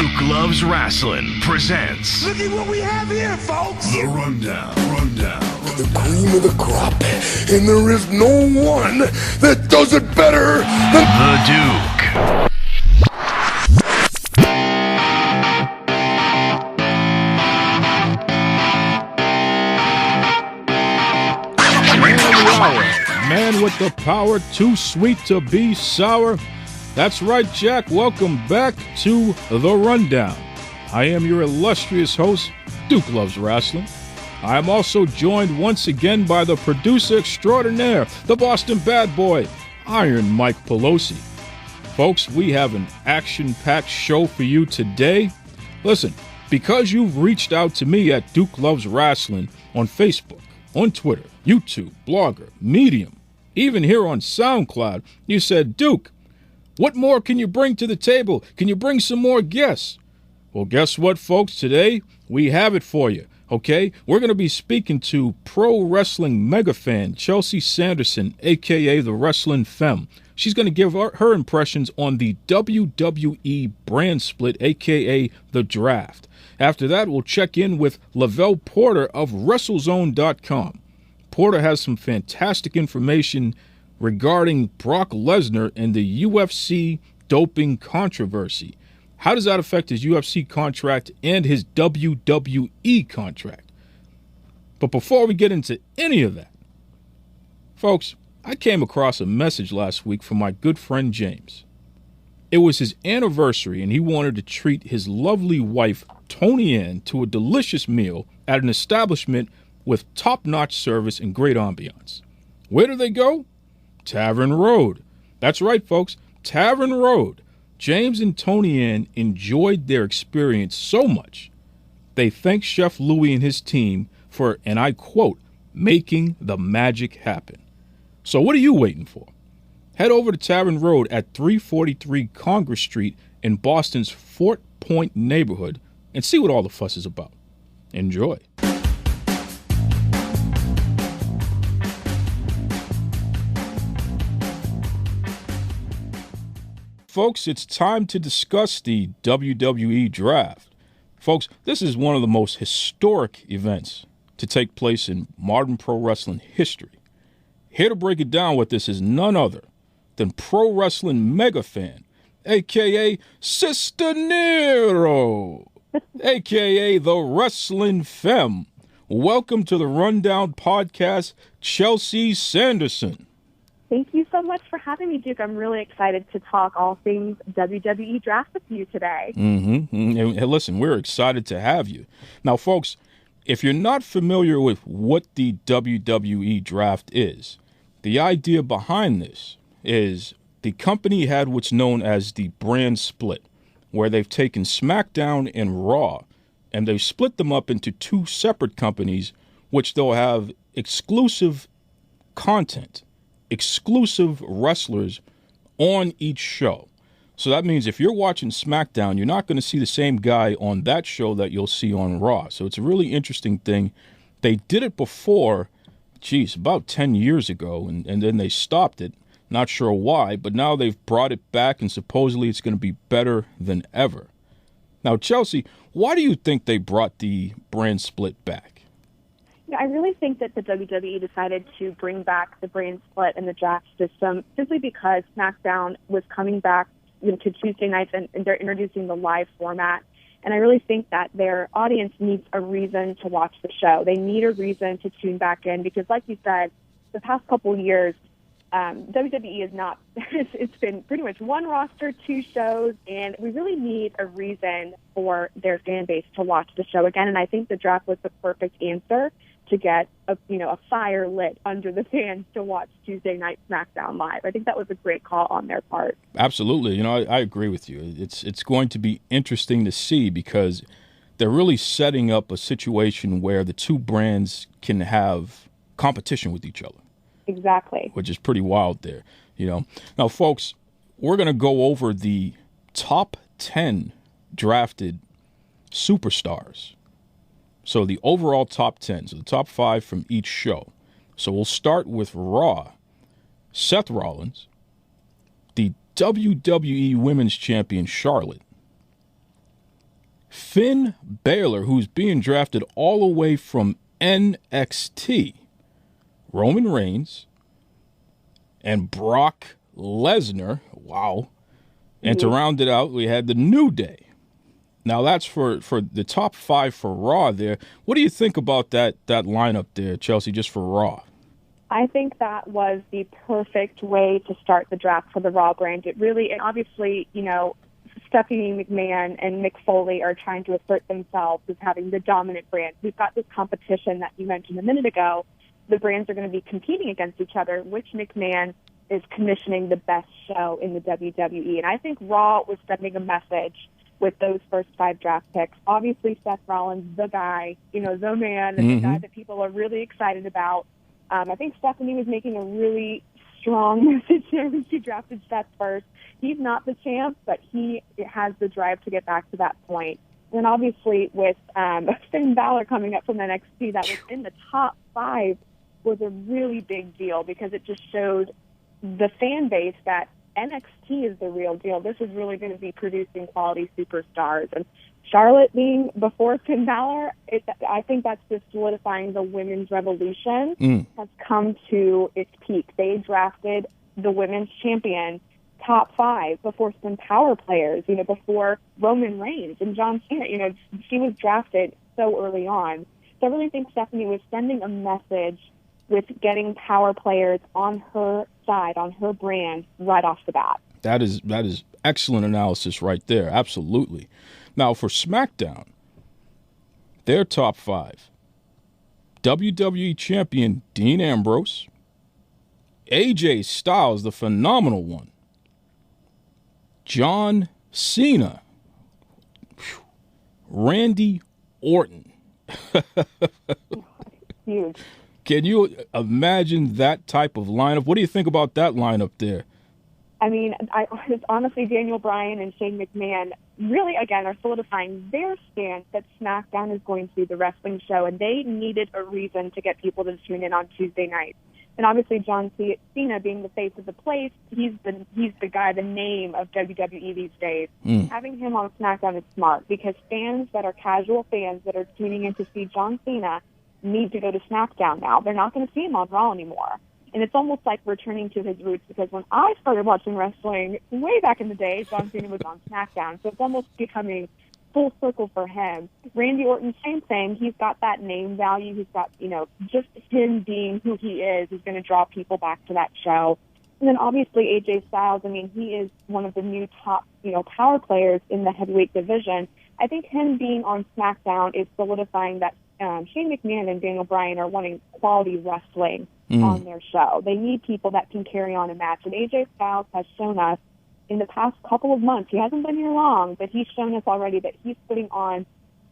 Duke Loves Wrestling presents. Look at what we have here, folks. The Rundown. The cream of the crop, and there is no one that does it better than The Duke. Man with the power, too sweet to be sour. That's right, Jack. Welcome back to The Rundown. I am your illustrious host, Duke Loves Wrestling. I am also joined once again by the producer extraordinaire, the Boston bad boy, Iron Mike Pelosi. Folks, we have an action-packed show for you today. Listen, because you've reached out to me at Duke Loves Wrestling on Facebook, on Twitter, YouTube, Blogger, Medium, even here on SoundCloud, you said, Duke, what more can you bring to the table? Can you bring some more guests? Well, guess what, folks? Today, we have it for you, okay? We're going to be speaking to pro wrestling mega fan Chelsey Sanderson, a.k.a. the Wrestling Femme. She's going to give her impressions on the WWE Brand Split, a.k.a. the Draft. After that, we'll check in with Lovell Porter of WrestleZone.com. Porter has some fantastic information regarding Brock Lesnar and the UFC doping controversy. How does that affect his UFC contract and his WWE contract? But before we get into any of that, folks, I came across a message last week from my good friend James. It was his anniversary, and he wanted to treat his lovely wife, Tony Ann, to a delicious meal at an establishment with top-notch service and great ambiance. Where do they go? Tavern Road. That's right, folks, Tavern Road. James and Tony Ann enjoyed their experience so much, they thanked Chef Louis and his team for, and I quote, making the magic happen. So what are you waiting for? Head over to Tavern Road at 343 Congress Street in Boston's Fort Point neighborhood and see what all the fuss is about. Enjoy. Folks, it's time to discuss the WWE Draft. Folks, this is one of the most historic events to take place in modern pro wrestling history. Here to break it down with this is none other than pro wrestling mega fan, a.k.a. Sister Nero, a.k.a. the Wrestling Femme. Welcome to the Rundown Podcast, Chelsey Sanderson. Thank you so much for having me, Duke. I'm really excited to talk all things WWE Draft with you today. And listen, we're excited to have you. Now, folks, if you're not familiar with what the WWE Draft is, the idea behind this is the company had what's known as the Brand Split, where they've taken SmackDown and Raw, and they've split them up into two separate companies, which they'll have exclusive content, exclusive wrestlers on each show. So that means if you're watching SmackDown, you're not going to see the same guy on that show that you'll see on Raw. So it's a really interesting thing. They did it before, about 10 years ago, and then they stopped it. Not sure why, but now they've brought it back, and supposedly it's going to be better than ever. Now, Chelsey, why do you think they brought the Brand Split back? Yeah, I really think that the WWE decided to bring back the Brand Split and the draft system simply because SmackDown was coming back to Tuesday nights, and they're introducing the live format. And I really think that their audience needs a reason to watch the show. They need a reason to tune back in because, like you said, the past couple of years, WWE is not, it's been pretty much one roster, two shows, and we really need a reason for their fan base to watch the show again. And I think the draft was the perfect answer to get a fire lit under the fans to watch Tuesday Night SmackDown live. I think that was a great call on their part. Absolutely. I agree with you. It's going to be interesting to see because they're really setting up a situation where the two brands can have competition with each other. Exactly. Which is pretty wild there, Now, folks, we're going to go over the top 10 drafted superstars. So the overall top 10, so the top 5 from each show. So we'll start with Raw. Seth Rollins, the WWE Women's Champion Charlotte, Finn Balor, who's being drafted all the way from NXT, Roman Reigns, and Brock Lesnar. Wow. And to round it out, we had the New Day. Now, that's for the top 5 for Raw there. What do you think about that lineup there, Chelsey, just for Raw? I think that was the perfect way to start the draft for the Raw brand. It really, and obviously, Stephanie McMahon and Mick Foley are trying to assert themselves as having the dominant brand. We've got this competition that you mentioned a minute ago. The brands are going to be competing against each other. Which McMahon is commissioning the best show in the WWE? And I think Raw was sending a message with those first 5 draft picks. Obviously, Seth Rollins, the guy, the man, and the guy that people are really excited about. I think Stephanie was making a really strong message there when she drafted Seth first. He's not the champ, but he has the drive to get back to that point. And obviously, with Finn Balor coming up from NXT, that was in the top 5 was a really big deal because it just showed the fan base that NXT is the real deal. This is really going to be producing quality superstars. And Charlotte being before Finn Balor, I think that's just solidifying the women's revolution has come to its peak. They drafted the women's champion top 5 before some power players, before Roman Reigns and John Cena. She was drafted so early on. So I really think Stephanie was sending a message with getting power players on her side, on her brand, right off the bat. That is excellent analysis right there. Absolutely. Now, for SmackDown, their top 5, WWE Champion Dean Ambrose, AJ Styles, the phenomenal one, John Cena, Randy Orton. Huge. Can you imagine that type of lineup? What do you think about that lineup there? I mean, honestly, Daniel Bryan and Shane McMahon really, again, are solidifying their stance that SmackDown is going to be the wrestling show, and they needed a reason to get people to tune in on Tuesday nights. And obviously, John Cena being the face of the place, he's the guy, the name of WWE these days. Having him on SmackDown is smart because fans that are casual fans that are tuning in to see John Cena need to go to SmackDown now. They're not going to see him on Raw anymore. And it's almost like returning to his roots because when I started watching wrestling way back in the day, John Cena was on SmackDown. So it's almost becoming full circle for him. Randy Orton, same thing. He's got that name value. He's got, just him being who he is going to draw people back to that show. And then obviously AJ Styles, he is one of the new top, power players in the heavyweight division. I think him being on SmackDown is solidifying that Shane McMahon and Daniel Bryan are wanting quality wrestling on their show. They need people that can carry on a match. And AJ Styles has shown us in the past couple of months, he hasn't been here long, but he's shown us already that he's putting on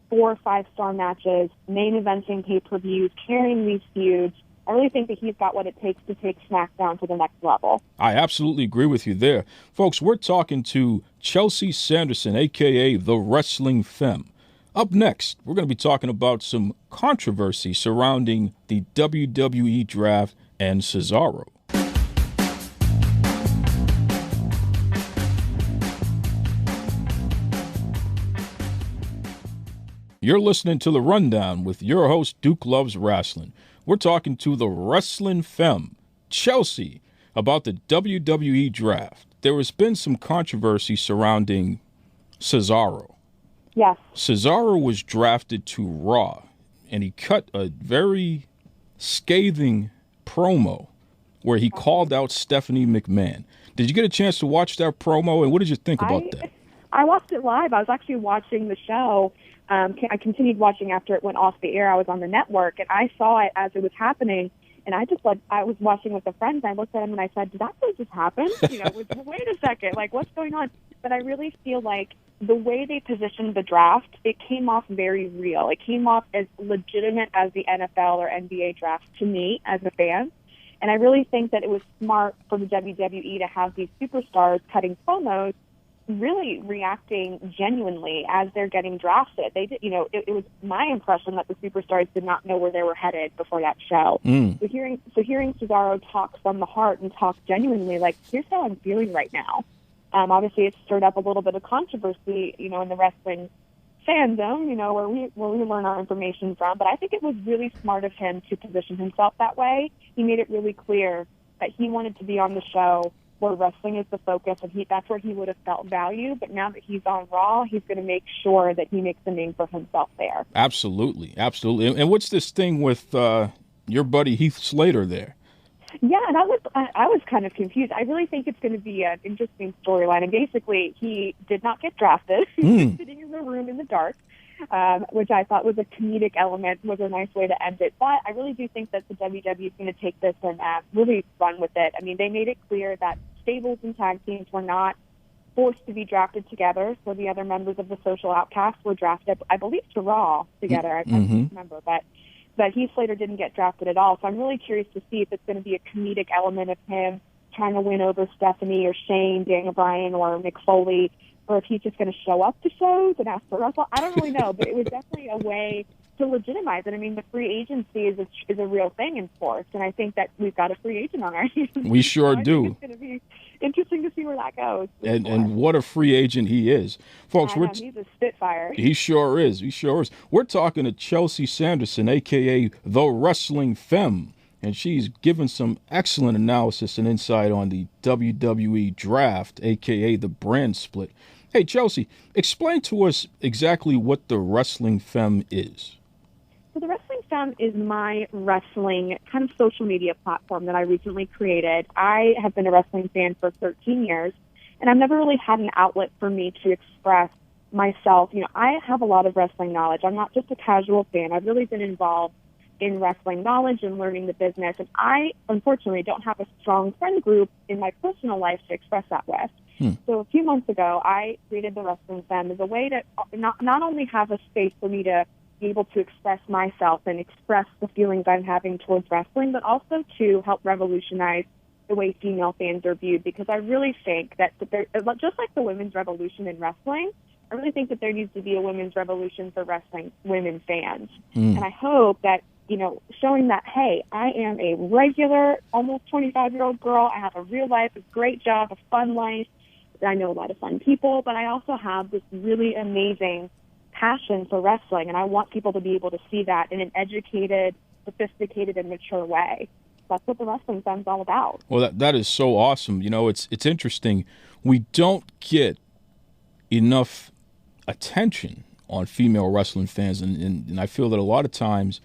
4 or 5-star matches, main eventing pay-per-views, carrying these feuds. I really think that he's got what it takes to take SmackDown to the next level. I absolutely agree with you there. Folks, we're talking to Chelsey Sanderson, a.k.a. the Wrestling Femme. Up next, we're going to be talking about some controversy surrounding the WWE Draft and Cesaro. You're listening to The Rundown with your host, Duke Loves Wrestling. We're talking to the Wrestling Femme, Chelsey, about the WWE Draft. There has been some controversy surrounding Cesaro. Yes. Cesaro was drafted to Raw, and he cut a very scathing promo where he called out Stephanie McMahon. Did you get a chance to watch that promo, and what did you think about that? I watched it live. I was actually watching the show. I continued watching after it went off the air. I was on the network, and I saw it as it was happening. And I was watching with a friend, and I looked at him and I said, did that really just happen? Wait a second, what's going on? But I really feel like the way they positioned the draft, it came off very real. It came off as legitimate as the NFL or NBA draft to me as a fan. And I really think that it was smart for the WWE to have these superstars cutting promos, really reacting genuinely as they're getting drafted. They did, it was my impression that the superstars did not know where they were headed before that show. So hearing Cesaro talk from the heart and talk genuinely, here's how I'm feeling right now. Obviously, it stirred up a little bit of controversy, in the wrestling fandom, where we learn our information from. But I think it was really smart of him to position himself that way. He made it really clear that he wanted to be on the show where wrestling is the focus, and that's where he would have felt value. But now that he's on Raw, he's going to make sure that he makes a name for himself there. Absolutely. And what's this thing with your buddy Heath Slater there? Yeah, and I was kind of confused. I really think it's going to be an interesting storyline. And basically, he did not get drafted. He was sitting in the room in the dark, which I thought was a comedic element, was a nice way to end it. But I really do think that the WWE is going to take this and really run with it. I mean, they made it clear that stables and tag teams were not forced to be drafted together. So the other members of the Social Outcasts were drafted, I believe, to Raw together. I can't remember, but Heath Slater didn't get drafted at all. So I'm really curious to see if it's going to be a comedic element of him trying to win over Stephanie or Shane, Daniel Bryan, or Mick Foley, or if he's just going to show up to shows and ask for Russell. I don't really know, but it was definitely a way to legitimize it. I mean, the free agency is a real thing in sports, and I think that we've got a free agent on our hands. We sure do. It's going to be interesting to see where that goes. And what a free agent he is. Folks, he's a spitfire. He sure is. We're talking to Chelsey Sanderson, a.k.a. The Wrestling Femme, and she's given some excellent analysis and insight on the WWE Draft, a.k.a. the Brand Split. Hey, Chelsey, explain to us exactly what the Wrestling Femme is. So the Wrestling Femme is my wrestling kind of social media platform that I recently created. I have been a wrestling fan for 13 years, and I've never really had an outlet for me to express myself. I have a lot of wrestling knowledge. I'm not just a casual fan. I've really been involved in wrestling knowledge and learning the business, and I, unfortunately, don't have a strong friend group in my personal life to express that with. So a few months ago, I created the Wrestling Femme as a way to not only have a space for me to be able to express myself and express the feelings I'm having towards wrestling, but also to help revolutionize the way female fans are viewed. Because I really think that just like the women's revolution in wrestling, I really think that there needs to be a women's revolution for wrestling women fans. And I hope that, showing that, hey, I am a regular, almost 25-year-old girl. I have a real life, a great job, a fun life. I know a lot of fun people, but I also have this really amazing passion for wrestling, and I want people to be able to see that in an educated, sophisticated, and mature way. That's what the Wrestling Femme is all about. Well, that is so awesome. It's interesting. We don't get enough attention on female wrestling fans, and I feel that a lot of times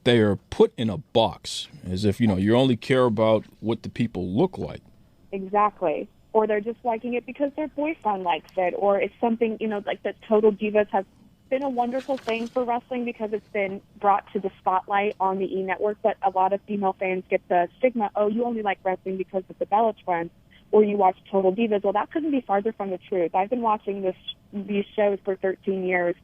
they are put in a box as if, you only care about what the people look like. Exactly. Or they're just liking it because their boyfriend likes it, or it's something, like the Total Divas has been a wonderful thing for wrestling because it's been brought to the spotlight on the E-Network, but a lot of female fans get the stigma, oh, you only like wrestling because of the Bella Twins, or you watch Total Divas. Well, that couldn't be farther from the truth. I've been watching these shows for 13 years,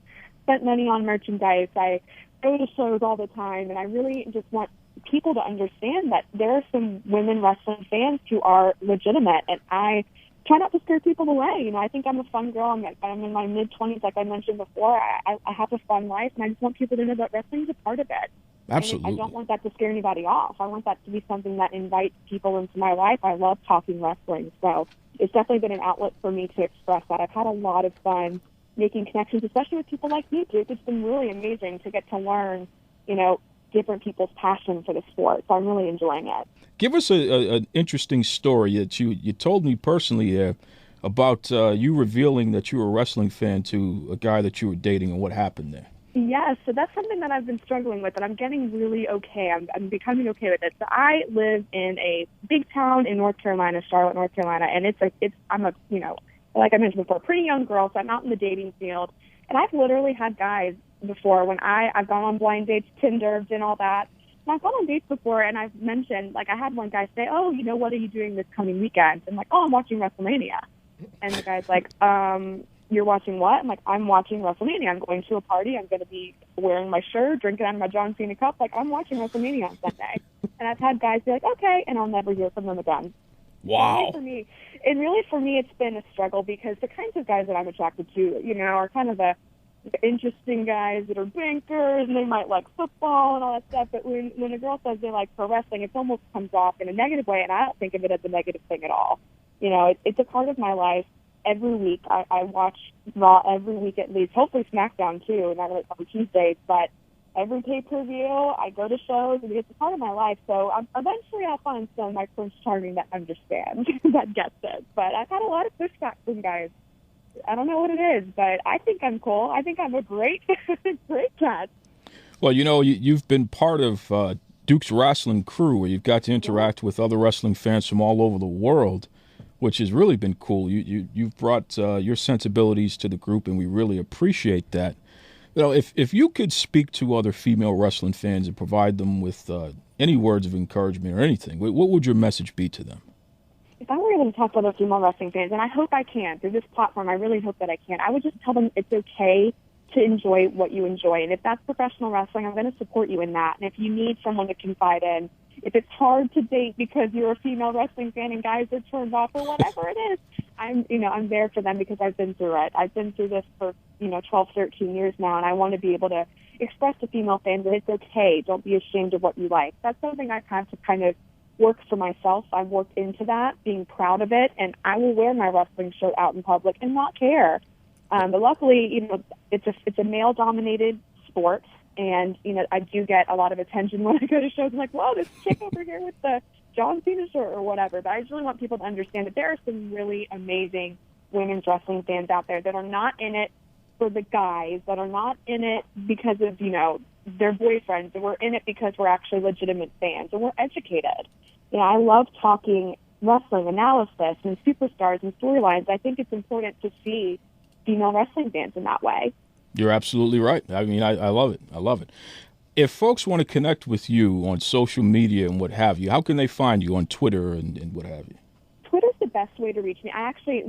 spent money on merchandise, I go to shows all the time, and I really just want people to understand that there are some women wrestling fans who are legitimate, and I try not to scare people away. I think I'm a fun girl. I'm in my mid-20s, like I mentioned before. I have a fun life, and I just want people to know that wrestling is a part of it. Absolutely. And I don't want that to scare anybody off. I want that to be something that invites people into my life. I love talking wrestling, so it's definitely been an outlet for me to express that. I've had a lot of fun making connections, especially with people like you, Duke. It's been really amazing to get to learn, different people's passion for the sport. So I'm really enjoying it. Give us an interesting story that you told me personally about you revealing that you were a wrestling fan to a guy that you were dating, and what happened there. Yes, so that's something that I've been struggling with, and I'm getting really okay. I'm becoming okay with it. So I live in a big town in North Carolina, Charlotte, North Carolina, and I'm a like I mentioned before, pretty young girl, so I'm out in the dating field, and I've literally had guys before when I've gone on blind dates, Tinder, done all that. And I've gone on dates before, and I've mentioned, like, I had one guy say, oh, what are you doing this coming weekend? I'm like, oh, I'm watching WrestleMania. And the guy's like, you're watching what? I'm like, I'm watching WrestleMania. I'm going to a party. I'm going to be wearing my shirt, drinking out of my John Cena cup. Like, I'm watching WrestleMania on Sunday. And I've had guys be like, okay, and I'll never hear from them again. Wow. Really for me, it's been a struggle because the kinds of guys that I'm attracted to, are kind of the interesting guys that are bankers, and they might like football and all that stuff. But when a girl says they like pro wrestling, it almost comes off in a negative way, and I don't think of it as a negative thing at all. It's a part of my life, every week. I watch Raw every week at least, hopefully SmackDown too, and I know it's on Tuesdays, but every pay-per-view, I go to shows, and it's a part of my life, so eventually I'll find some of my Prince Charming that understand, that gets it. But I've had a lot of pushback from guys. I don't know what it is, but I think I'm cool. I think I'm a great, great cat. Well, you've been part of Duke's wrestling crew, where you've got to interact with other wrestling fans from all over the world, which has really been cool. You've brought your sensibilities to the group, and we really appreciate that. If you could speak to other female wrestling fans and provide them with any words of encouragement or anything, what would your message be to them? If I were able to talk to other female wrestling fans, and I hope I can through this platform, I really hope that I can, I would just tell them it's okay to enjoy what you enjoy. And if that's professional wrestling, I'm going to support you in that. And if you need someone to confide in, if it's hard to date because you're a female wrestling fan and guys are turned off or whatever it is, I'm there for them because I've been through it. I've been through this for 12, 13 years now, and I want to be able to express to female fans that it's okay. Don't be ashamed of what you like. That's something I've had to kind of work for myself. I've worked into that, being proud of it, and I will wear my wrestling shirt out in public and not care. But luckily, it's a male-dominated sport, and I do get a lot of attention when I go to shows. I'm like, whoa, this chick over here with the John Cena shirt or whatever. But I just really want people to understand that there are some really amazing women's wrestling fans out there that are not in it for the guys, that are not in it because of their boyfriends, and we're in it because we're actually legitimate fans and we're educated. I love talking wrestling analysis and superstars and storylines. I think it's important to see female wrestling fans in that way. You're absolutely right. I mean, I love it. I love it. If folks want to connect with you on social media and what have you, how can they find you on Twitter and what have you? Twitter's the best way to reach me.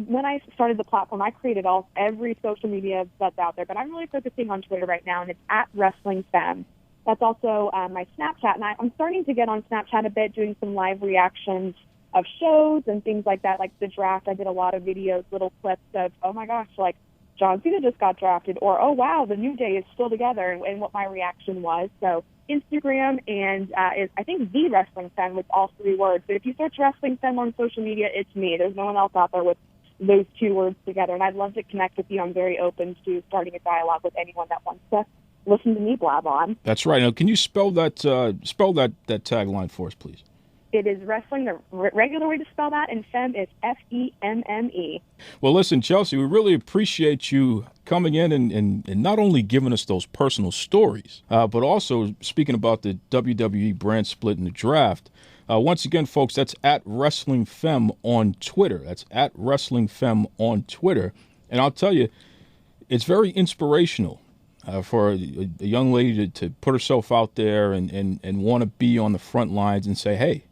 When I started the platform, I created every social media that's out there, but I'm really focusing on Twitter right now, and it's at Wrestling Femme. That's also my Snapchat, and I'm starting to get on Snapchat a bit, doing some live reactions of shows and things like that, like the draft. I did a lot of videos, little clips of, oh my gosh, like John Cena just got drafted, or oh wow, the New Day is still together, and what my reaction was. So Instagram and I think The Wrestling Femme with all three words. But if you search Wrestling Femme on social media, it's me. There's no one else out there with those two words together, and I'd love to connect with you. I'm very open to starting a dialogue with anyone that wants to listen to me blab on. That's right. Now, can you spell that tagline for us, please? It is wrestling, the regular way to spell that, and femme is F-E-M-M-E. Well, listen, Chelsey, we really appreciate you coming in and not only giving us those personal stories, but also speaking about the WWE Brand Split and the draft. Once again, folks, that's at Wrestling Femme on Twitter. That's at Wrestling Femme on Twitter. And I'll tell you, it's very inspirational for a young lady to put herself out there and want to be on the front lines and say, hey,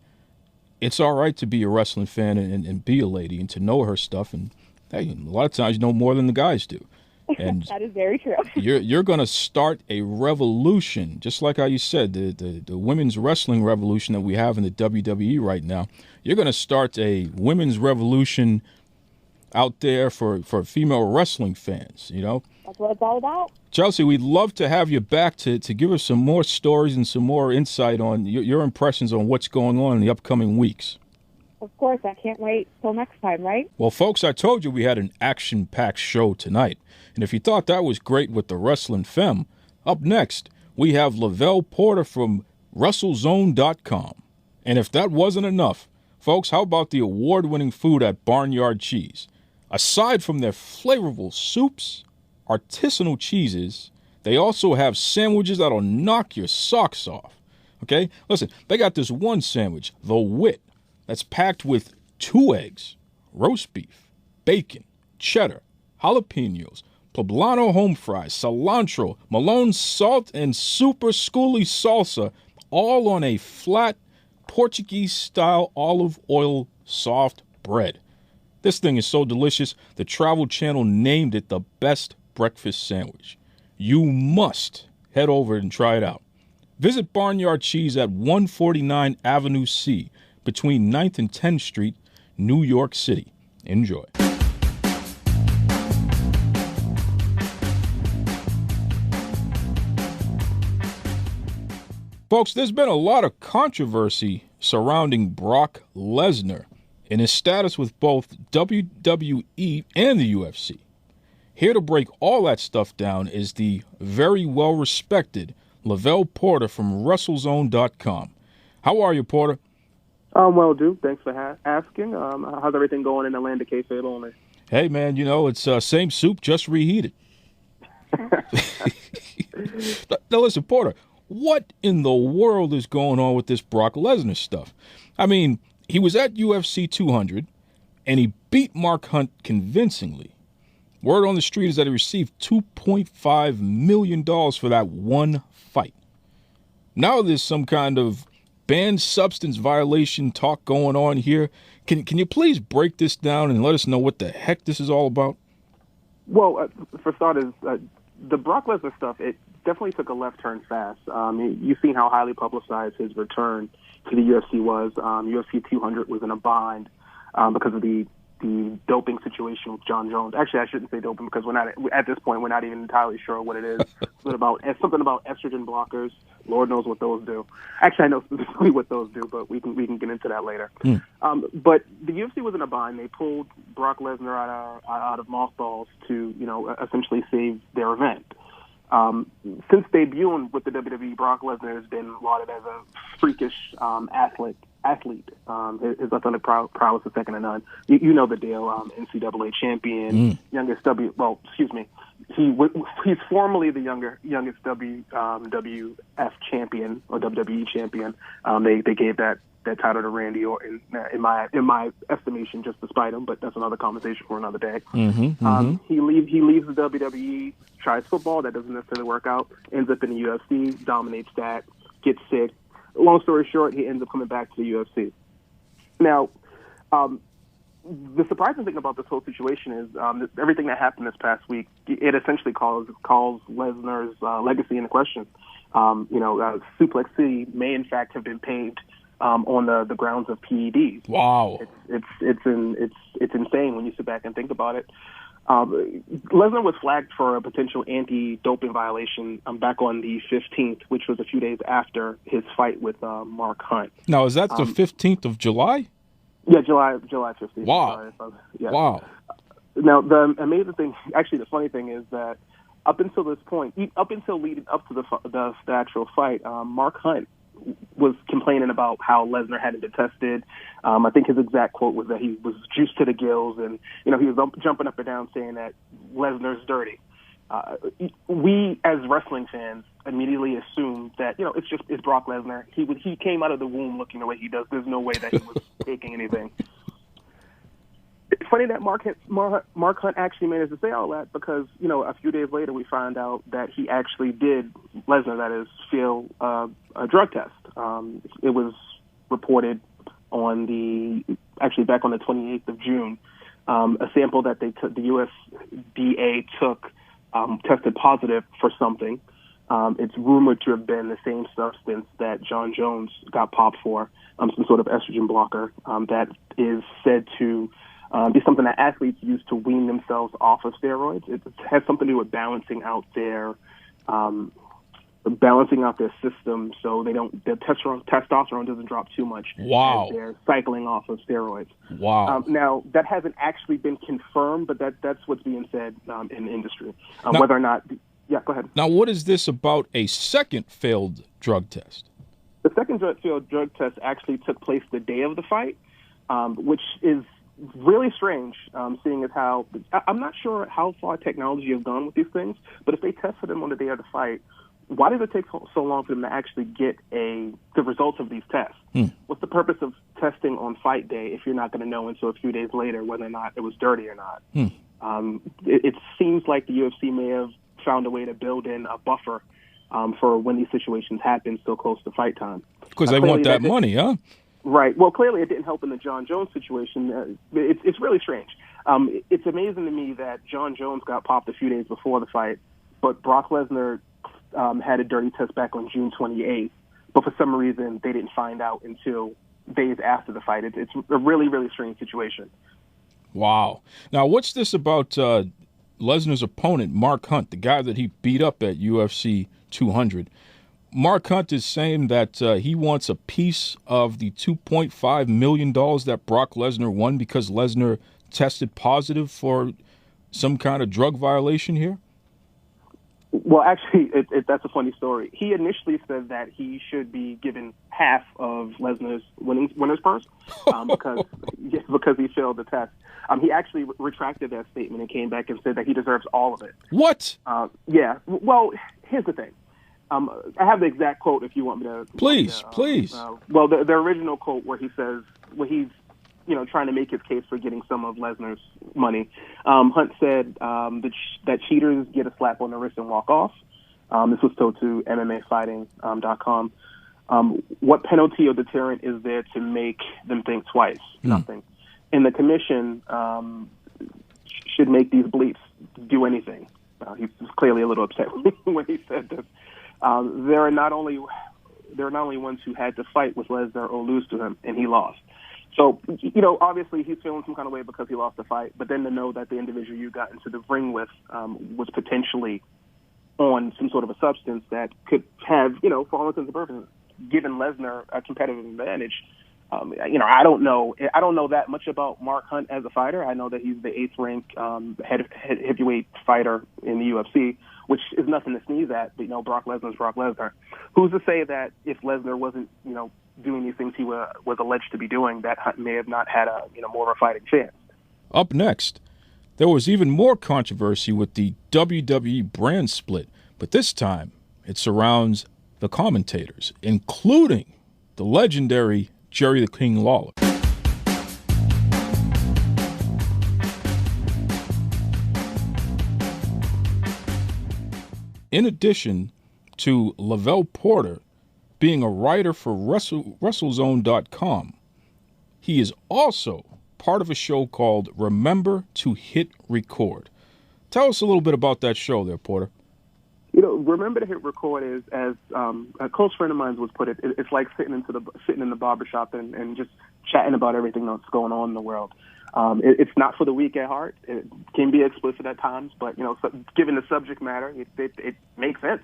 it's all right to be a wrestling fan and be a lady and to know her stuff. And hey, a lot of times you know more than the guys do. And that is very true. You're going to start a revolution, just like how you said, the women's wrestling revolution that we have in the WWE right now. You're going to start a women's revolution out there for female wrestling fans, That's what it's all about. Chelsey, we'd love to have you back to give us some more stories and some more insight on your impressions on what's going on in the upcoming weeks. Of course, I can't wait till next time, right? Well, folks, I told you we had an action-packed show tonight. And if you thought that was great with the Wrestling Femme, up next, we have Lovell Porter from WrestleZone.com. And if that wasn't enough, folks, how about the award-winning food at Barnyard Cheese? Aside from their flavorful soups, artisanal cheeses, they also have sandwiches that'll knock your socks off. Okay? Listen, they got this one sandwich, the Wit, that's packed with 2 eggs, roast beef, bacon, cheddar, jalapenos, poblano home fries, cilantro, Malone salt, and super schooly salsa, all on a flat Portuguese-style olive oil soft bread. This thing is so delicious, the Travel Channel named it the best breakfast sandwich. You must head over and try it out. Visit Barnyard Cheese at 149 Avenue C between 9th and 10th Street, New York City. Enjoy. Folks, there's been a lot of controversy surrounding Brock Lesnar in his status with both WWE and the UFC. Here to break all that stuff down is the very well-respected Lovell Porter from WrestleZone.com. How are you, Porter? Well, Duke, thanks for asking. How's everything going in the land of kayfabe only? Hey, man, it's same soup, just reheated. Now, listen, Porter, what in the world is going on with this Brock Lesnar stuff? I mean, he was at UFC 200, and he beat Mark Hunt convincingly. Word on the street is that he received $2.5 million for that one fight. Now there's some kind of banned substance violation talk going on here. Can you please break this down and let us know what the heck this is all about? Well, for starters, the Brock Lesnar stuff, it definitely took a left turn fast. You've seen how highly publicized his return to the UFC was. UFC 200 was in a bind because of the doping situation with John Jones. Actually, I shouldn't say doping because at this point we're not even entirely sure what it is. It's something about estrogen blockers. Lord knows what those do. Actually, I know specifically what those do, but we can get into that later. But the UFC was in a bind. They pulled Brock Lesnar out of mothballs to essentially save their event. Since debuting with the WWE, Brock Lesnar has been lauded as a freakish athlete. His athletic prowess is second to none. You know the deal. NCAA champion, youngest he's formerly the youngest WWF champion or WWE champion. They gave that title to Randy Orton in my estimation, just to spite him, but that's another conversation for another day. He leaves the WWE, tries football, that doesn't necessarily work out, ends up in the UFC, dominates that, gets sick. Long story short, he ends up coming back to the UFC. Now, the surprising thing about this whole situation is everything that happened this past week, it essentially calls Lesnar's legacy into question. Suplex City may in fact have been paved on the grounds of PEDs. Wow, it's insane when you sit back and think about it. Lesnar was flagged for a potential anti-doping violation back on the 15th, which was a few days after his fight with Mark Hunt. Now, is that the 15th of July? Yeah, July 15th. Wow. Yeah. Wow. Now, the amazing thing, actually the funny thing is that up until this point, up until leading up to the actual fight, Mark Hunt was complaining about how Lesnar hadn't been tested. I think his exact quote was that he was juiced to the gills, and he was jumping up and down saying that Lesnar's dirty. We as wrestling fans immediately assumed that it's Brock Lesnar. He came out of the womb looking the way he does. There's no way that he was taking anything. It's funny that Mark Hunt actually managed to say all that because, a few days later we find out that he actually did, Lesnar that is, fail a drug test. It was reported back on the 28th of June. A sample that the USDA took tested positive for something. It's rumored to have been the same substance that John Jones got popped for, some sort of estrogen blocker that is said to be something that athletes use to wean themselves off of steroids. It has something to do with balancing out their system so their testosterone doesn't drop too much. Wow. As they're cycling off of steroids. Wow. Now, that hasn't actually been confirmed, but that's what's being said in the industry. Now, whether or not... Yeah, go ahead. Now, what is this about a second failed drug test? The second failed drug test actually took place the day of the fight, which is really strange, seeing as how I'm not sure how far technology has gone with these things, but if they tested them on the day of the fight, why does it take so long for them to actually get the results of these tests? What's the purpose of testing on fight day if you're not going to know until a few days later whether or not it was dirty or not? It seems like the UFC may have found a way to build in a buffer for when these situations happen so close to fight time. Because they want that money, huh? Right. Well, clearly it didn't help in the John Jones situation. It's really strange. It's amazing to me that John Jones got popped a few days before the fight, but Brock Lesnar had a dirty test back on June 28th. But for some reason, they didn't find out until days after the fight. It's a really, really strange situation. Wow. Now, what's this about Lesnar's opponent, Mark Hunt, the guy that he beat up at UFC 200? Mark Hunt is saying that he wants a piece of the $2.5 million that Brock Lesnar won because Lesnar tested positive for some kind of drug violation here? Well, actually, that's a funny story. He initially said that he should be given half of Lesnar's winner's purse because he failed the test. He actually retracted that statement and came back and said that he deserves all of it. What? Yeah. Well, here's the thing. I have the exact quote if you want me to. Please. Well, the original quote where he says, he's trying to make his case for getting some of Lesnar's money. Hunt said that cheaters get a slap on the wrist and walk off. This was told to MMAfighting.com. What penalty or deterrent is there to make them think twice? Nothing. And the commission should make these bleeps do anything. He was clearly a little upset when he said this. There are not only ones who had to fight with Lesnar or lose to him, and he lost. So, obviously he's feeling some kind of way because he lost the fight, but then to know that the individual you got into the ring with was potentially on some sort of a substance that could have, for all intents and purposes, given Lesnar a competitive advantage. I don't know that much about Mark Hunt as a fighter. I know that he's the 8th ranked heavyweight fighter in the UFC, which is nothing to sneeze at. But, Brock Lesnar's Brock Lesnar. Who's to say that if Lesnar wasn't, doing these things he was alleged to be doing, that Hunt may have not had a, more of a fighting chance? Up next, there was even more controversy with the WWE Brand Split, but this time it surrounds the commentators, including the legendary Jerry the King Lawler. In addition to Lovell Porter being a writer for WrestleZone.com, he is also part of a show called Remember to Hit Record. Tell us a little bit about that show there, Porter. Remember to Hit Record is, as a close friend of mine was put it, it's like sitting in the barbershop and just chatting about everything that's going on in the world. It's not for the weak at heart. It can be explicit at times, but given the subject matter, it makes sense.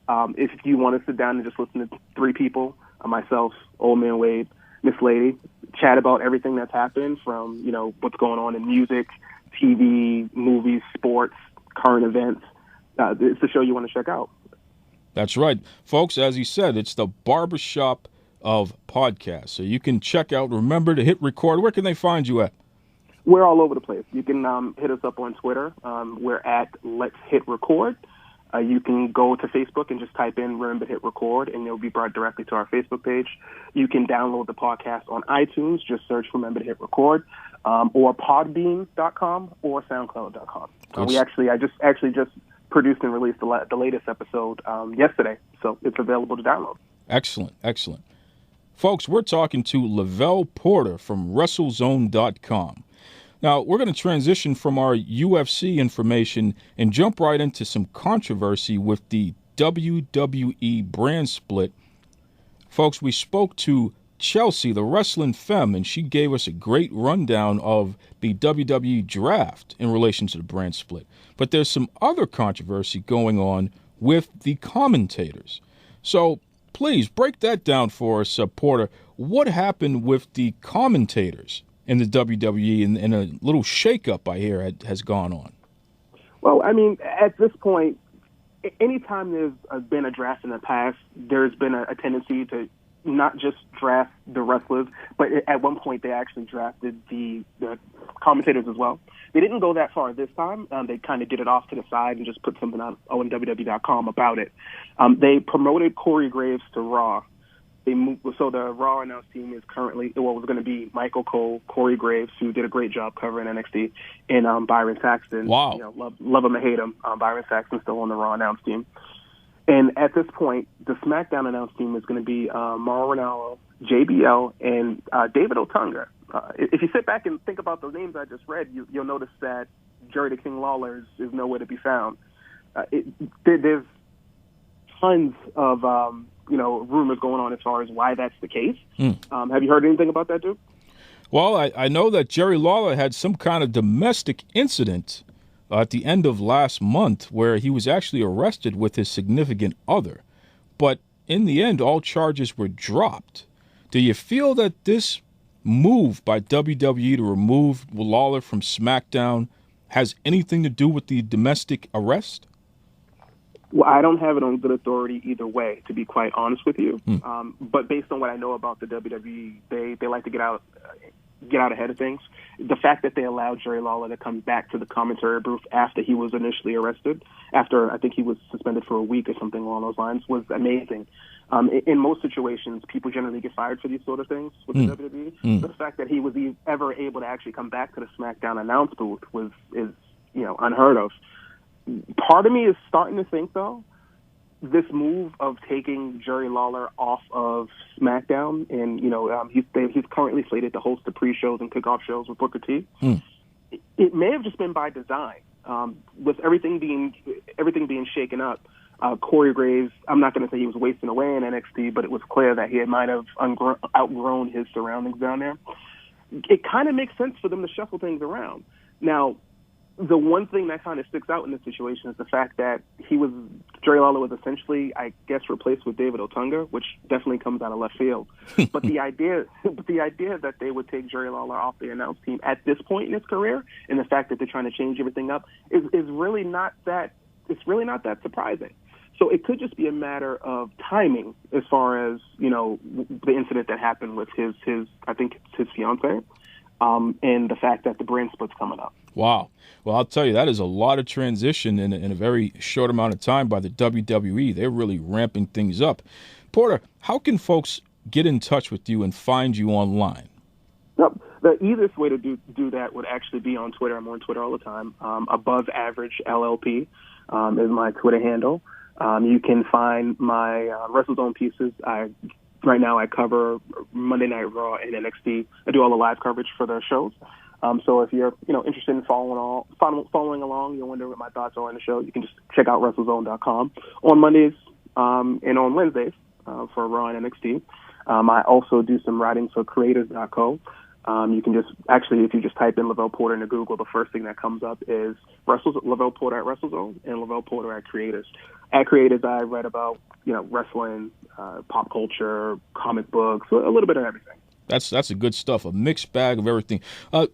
If you want to sit down and just listen to 3 people, myself, Old Man Wade, Miss Lady, chat about everything that's happened from what's going on in music, TV, movies, sports, current events. It's the show you want to check out. That's right. Folks, as he said, it's the barbershop of podcasts. So you can check out Remember to Hit Record. Where can they find you at? We're all over the place. You can hit us up on Twitter. We're at Let's Hit Record. You can go to Facebook and just type in Remember to Hit Record, and you'll be brought directly to our Facebook page. You can download the podcast on iTunes. Just search Remember to Hit Record, or Podbean.com or SoundCloud.com. I just produced and released the latest episode yesterday, so it's available to download. Excellent. Folks, we're talking to Lovell Porter from WrestleZone.com. Now, we're going to transition from our UFC information and jump right into some controversy with the WWE Brand Split. Folks, we spoke to Chelsey, the Wrestling Femme, and she gave us a great rundown of the WWE Draft in relation to the Brand Split. But there's some other controversy going on with the commentators. So please break that down for us, Porter. What happened with the commentators in the WWE, and a little shakeup I hear has gone on? Well, I mean, at this point, anytime there's been a draft in the past, there's been a tendency to not just draft the wrestlers, but at one point they actually drafted the commentators as well. They didn't go that far this time. They kind of did it off to the side and just put something on WWE.com about it. They promoted Corey Graves to Raw. So the Raw announced team is currently, was going to be Michael Cole, Corey Graves, who did a great job covering NXT, and Byron Saxton. Wow. Love him or hate him. Byron Saxton's still on the Raw announced team. And at this point, the SmackDown announced team is going to be Mauro Ranallo, JBL, and David Otunga. If you sit back and think about the names I just read, you'll notice that Jerry the King Lawler is nowhere to be found. There's tons of rumors going on as far as why that's the case. Have you heard anything about that, Duke? Well, I know that Jerry Lawler had some kind of domestic incident at the end of last month where he was actually arrested with his significant other. But in the end, all charges were dropped. Do you feel that this move by WWE to remove Lawler from SmackDown has anything to do with the domestic arrest? Well, I don't have it on good authority either way, to be quite honest with you. But based on what I know about the WWE, they like to get out ahead of things. The fact that they allowed Jerry Lawler to come back to the commentary booth after he was initially arrested, after I think he was suspended for a week or something along those lines, was amazing. In most situations, people generally get fired for these sort of things with the WWE. But the fact that he was ever able to actually come back to the SmackDown announce booth is unheard of. Part of me is starting to think, though, this move of taking Jerry Lawler off of SmackDown, and he's currently slated to host the pre-shows and kickoff shows with Booker T. It may have just been by design, with everything being shaken up. Corey Graves, I'm not going to say he was wasting away in NXT, but it was clear that he might have outgrown his surroundings down there. It kind of makes sense for them to shuffle things around. Now, the one thing that kind of sticks out in this situation is the fact that Jerry Lawler was essentially, I guess, replaced with David Otunga, which definitely comes out of left field. But the idea that they would take Jerry Lawler off the announce team at this point in his career, and the fact that they're trying to change everything up, is really not that. It's really not that surprising. So it could just be a matter of timing, as far as the incident that happened with his fiance, and the fact that the brand split's coming up. Wow. Well, I'll tell you, that is a lot of transition in a very short amount of time by the WWE. They're really ramping things up. Porter, how can folks get in touch with you and find you online? Well, the easiest way to do that would actually be on Twitter. I'm on Twitter all the time. Above Average LLP is my Twitter handle. You can find my WrestleZone pieces. Right now I cover Monday Night Raw and NXT. I do all the live coverage for the shows. So if you're interested in following along, you're wondering what my thoughts are on the show, you can just check out WrestleZone.com on Mondays and on Wednesdays for Raw and NXT. I also do some writing for Creators.co. You can if you just type in Lovell Porter into Google, the first thing that comes up is Lovell Porter at WrestleZone and Lovell Porter at Creators. At Creators, I write about wrestling, pop culture, comic books, a little bit of everything. That's a good stuff, a mixed bag of everything.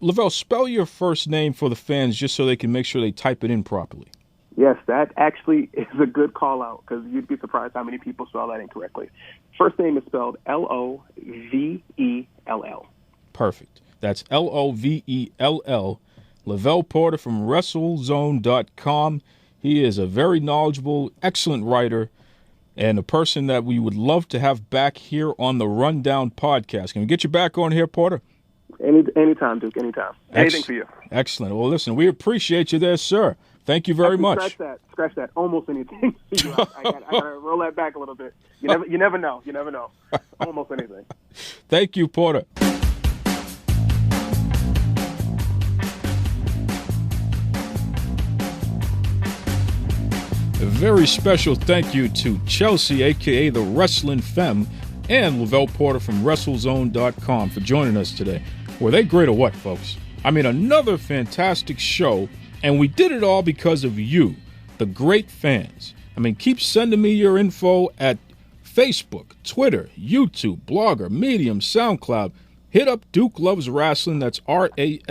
Lovell, spell your first name for the fans just so they can make sure they type it in properly. Yes, that actually is a good call-out, because you'd be surprised how many people spell that incorrectly. First name is spelled Lovell. Perfect. That's Lovell. Lovell Porter from WrestleZone.com. He is a very knowledgeable, excellent writer, and a person that we would love to have back here on the Rundown podcast. Can we get you back on here, Porter? Anytime, Duke, anytime. Anything for you. Excellent. Well, listen, we appreciate you there, sir. Thank you very much. Scratch that. Almost anything. I got to roll that back a little bit. You never know. Almost anything. Thank you, Porter. A very special thank you to Chelsey, a.k.a. the Wrestling Femme, and Lovell Porter from WrestleZone.com for joining us today. Were they great or what, folks? I mean, another fantastic show, and we did it all because of you, the great fans. I mean, keep sending me your info at Facebook, Twitter, YouTube, Blogger, Medium, SoundCloud. Hit up Duke Loves Wrestling, that's RASSLIN,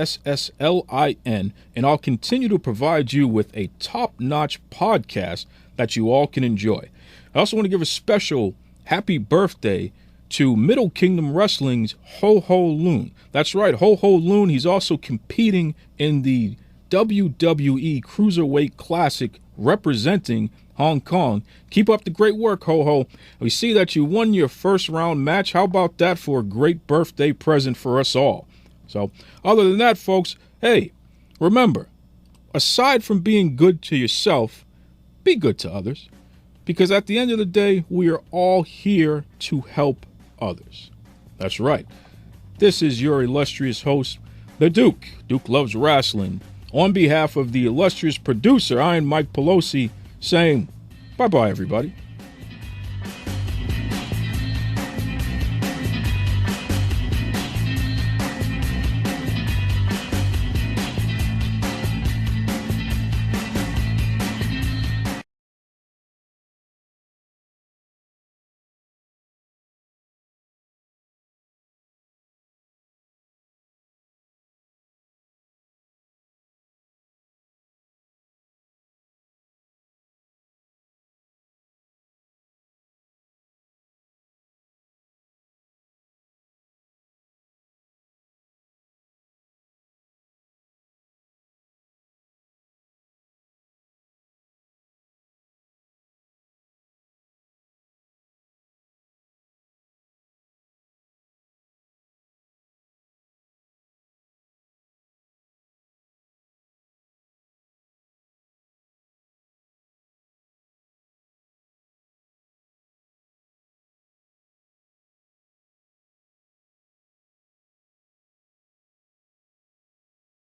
and I'll continue to provide you with a top-notch podcast that you all can enjoy. I also want to give a special happy birthday to Middle Kingdom Wrestling's Ho Ho Loon. That's right, Ho Ho Loon. He's also competing in the WWE Cruiserweight Classic representing Hong Kong. Keep up the great work, Ho Ho. We see that you won your first round match. How about that for a great birthday present for us all? So, other than that, folks, hey, remember, aside from being good to yourself, be good to others. Because at the end of the day, we are all here to help others. That's right. This is your illustrious host, the Duke. Duke Loves Wrestling. On behalf of the illustrious producer, I am Mike Pelosi, saying bye-bye, everybody.